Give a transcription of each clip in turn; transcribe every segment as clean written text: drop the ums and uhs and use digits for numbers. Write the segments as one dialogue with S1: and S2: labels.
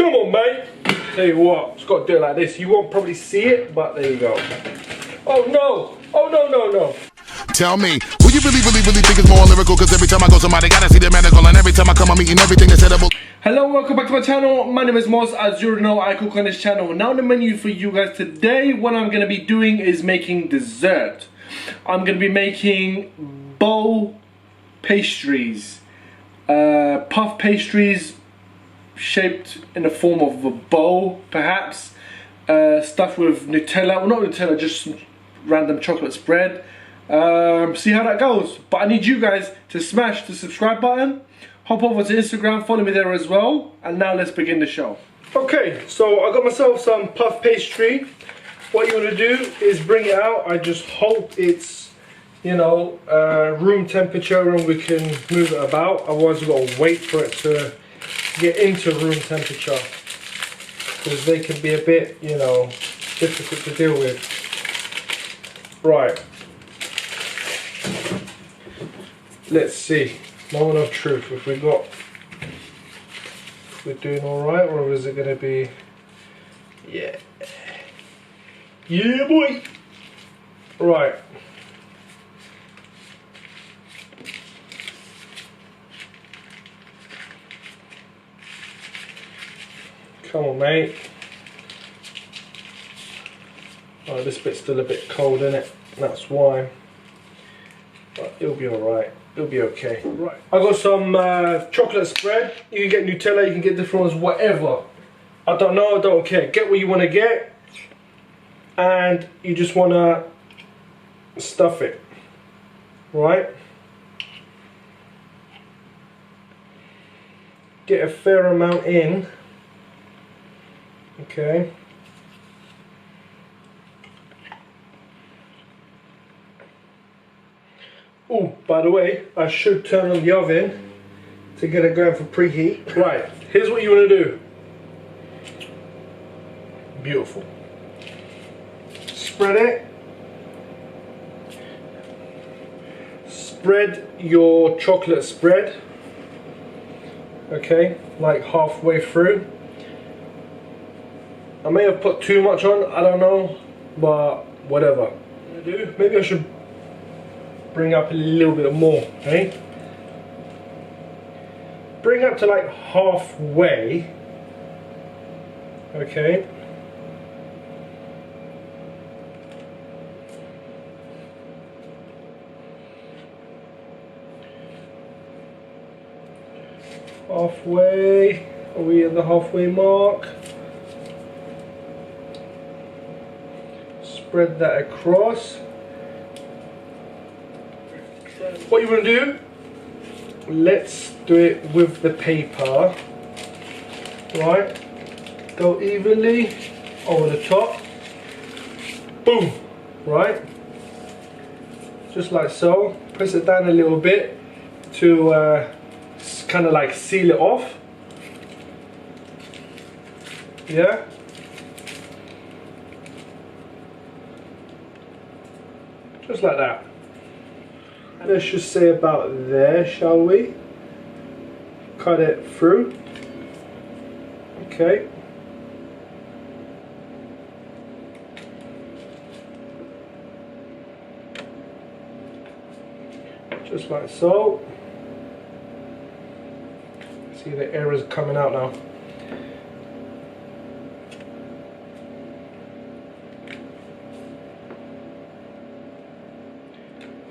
S1: Come on, mate. Tell you what, it's got to do it like this. You won't probably see it, but there you go. Oh no! Oh no, no, no.
S2: Tell me, who you really think is more lyrical? Cause every time I go somebody gotta see the medical, and every time I come I'm eating everything that's edible.
S1: Hello, welcome back to my channel. My name is Mos. As you know, I cook on this channel. Now the menu for you guys today, what I'm gonna be doing is making dessert. I'm gonna be making bowl pastries. Puff pastries shaped in the form of a bowl, perhaps. Stuffed with Nutella, well not Nutella, just random chocolate spread. See how that goes. But I need you guys to smash the subscribe button, hop over to Instagram, follow me there as well, and now let's begin the show. Okay, so I got myself some puff pastry. What you want to do is bring it out. I just hope it's, you know, room temperature and we can move it about. Otherwise we've got to wait for it to get into room temperature, because they can be a bit, you know, difficult to deal with. Right. Let's see. Moment of truth. If we're doing all right, or is it going to be? Yeah. Yeah, boy. Right. Come on, mate. Oh, this bit's still a bit cold, isn't it? That's why. But it'll be alright. It'll be okay. Right. I got some chocolate spread. You can get Nutella, you can get different ones, whatever. I don't know, I don't care. Get what you want to get. And you just want to stuff it. Right? Get a fair amount in. Okay. Oh, by the way, I should turn on the oven to get it going for preheat. Right, here's what you want to do. Beautiful. Spread it. Spread your chocolate spread. Okay, like halfway through. I may have put too much on, I don't know, but whatever. Maybe I should bring up a little bit more, okay? Bring up to like halfway, okay? Halfway, are we at the halfway mark? Spread that across. What you want to do, let's do it with the paper, right? Go evenly over the top, boom, right? Just like so. Press it down a little bit to kind of like seal it off, yeah? Just like that. Let's just say about there, shall we? Cut it through. Okay. Just like so. See, the air is coming out now.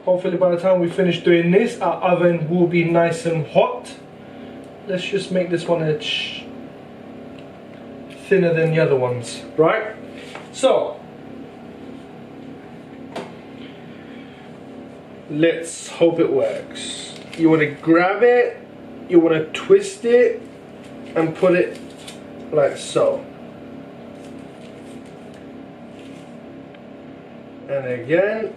S1: Hopefully by the time we finish doing this, our oven will be nice and hot. Let's just make this one a thinner than the other ones, right? So, let's hope it works. You want to grab it, you want to twist it, and put it like so. And again,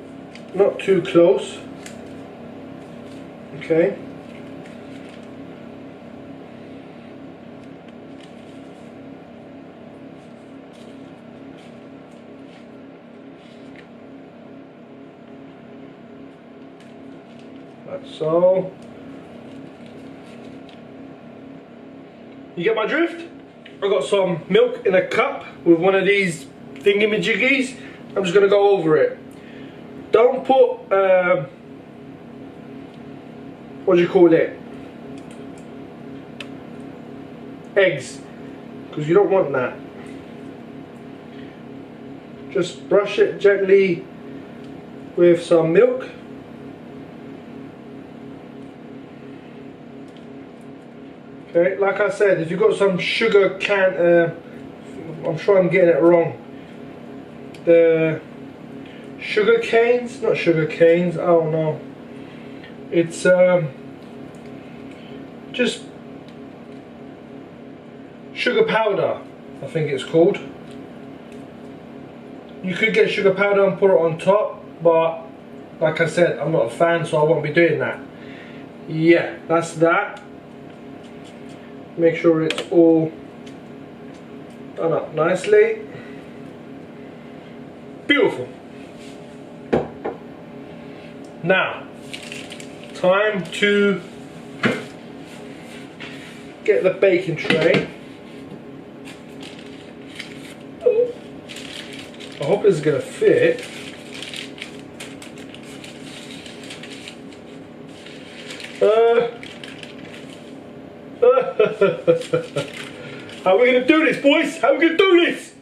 S1: not too close, okay? Like so. You get my drift? I've got some milk in a cup with one of these thingamajiggies. I'm just gonna go over it. Don't put what do you call it? Eggs, because you don't want that. Just brush it gently with some milk. Okay, like I said, if you've got some sugar can, I'm sure I'm getting it wrong. The sugar canes, not sugar canes, I don't know. It's just sugar powder, I think it's called. You could get sugar powder and put it on top, but like I said, I'm not a fan, so I won't be doing that. Yeah, that's that. Make sure it's all done up nicely. Beautiful. Now, time to get the baking tray. I hope this is going to fit. How are we going to do this, boys? How are we going to do this?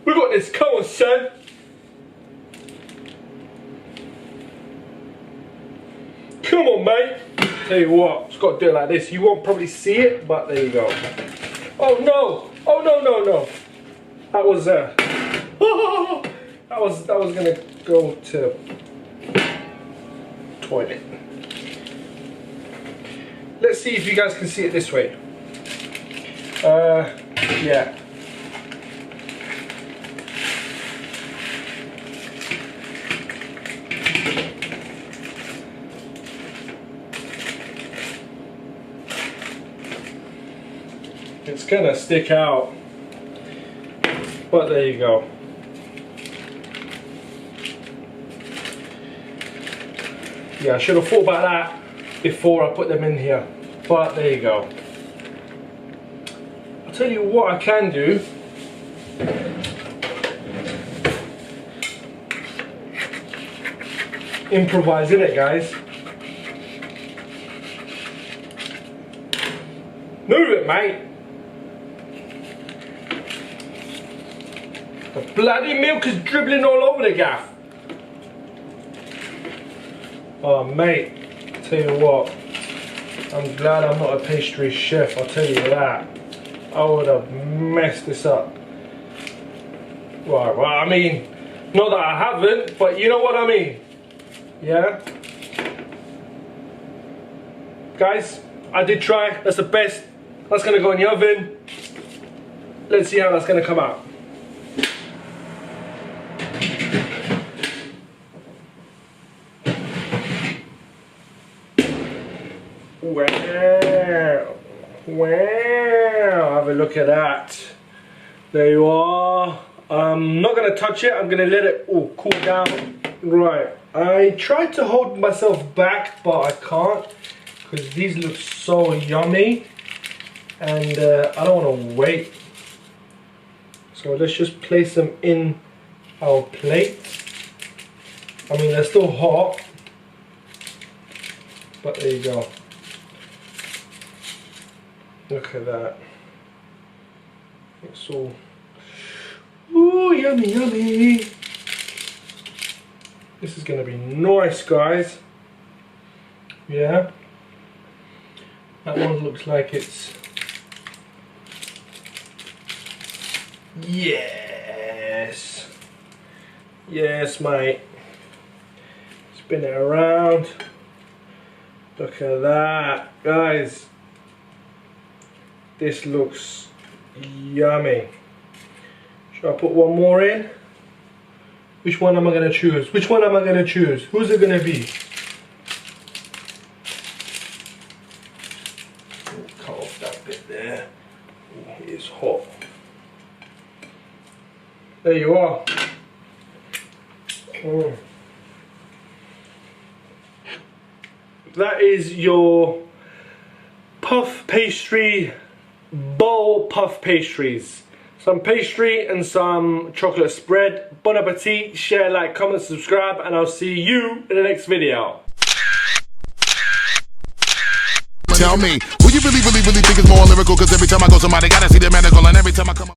S1: We got this. Come on, son. Come on, mate. Tell you what, just got to do it like this. You won't probably see it, but there you go. Oh no! Oh no, no, no! That was that was gonna go to toilet. Let's see if you guys can see it this way. Yeah. It's gonna stick out, but there you go. Yeah, I should have thought about that before I put them in here, but there you go. I'll tell you what I can do. Improvise, innit, guys? Move it, mate. The bloody milk is dribbling all over the gaff. Oh mate, tell you what, I'm glad I'm not a pastry chef, I'll tell you that. I would have messed this up. Right, well I mean, not that I haven't, but you know what I mean. Yeah? Guys, I did try, that's the best. That's gonna go in the oven. Let's see how that's gonna come out. Wow, wow, have a look at that. There you are. I'm not going to touch it, I'm going to let it cool down. Right, I tried to hold myself back, but I can't because these look so yummy and I don't want to wait. So let's just place them in our plate. I mean, they're still hot, but there you go. Look at that. It's all, ooh, yummy, yummy. This is gonna be nice, guys. Yeah. That one looks like it's, yes. Yes, mate. Spin it around. Look at that, guys. This looks yummy. Should I put one more in? Which one am I going to choose? Which one am I going to choose? Who's it going to be? Cut off that bit there. It is hot. There you are. That is your puff pastry bowl puff pastries. Some pastry and some chocolate spread. Bon appetit, share, like, comment, subscribe, and I'll see you in the next video.
S2: Tell me, who you really think is more lyrical? Cause every time I go somebody gotta see the medical, and every time I come up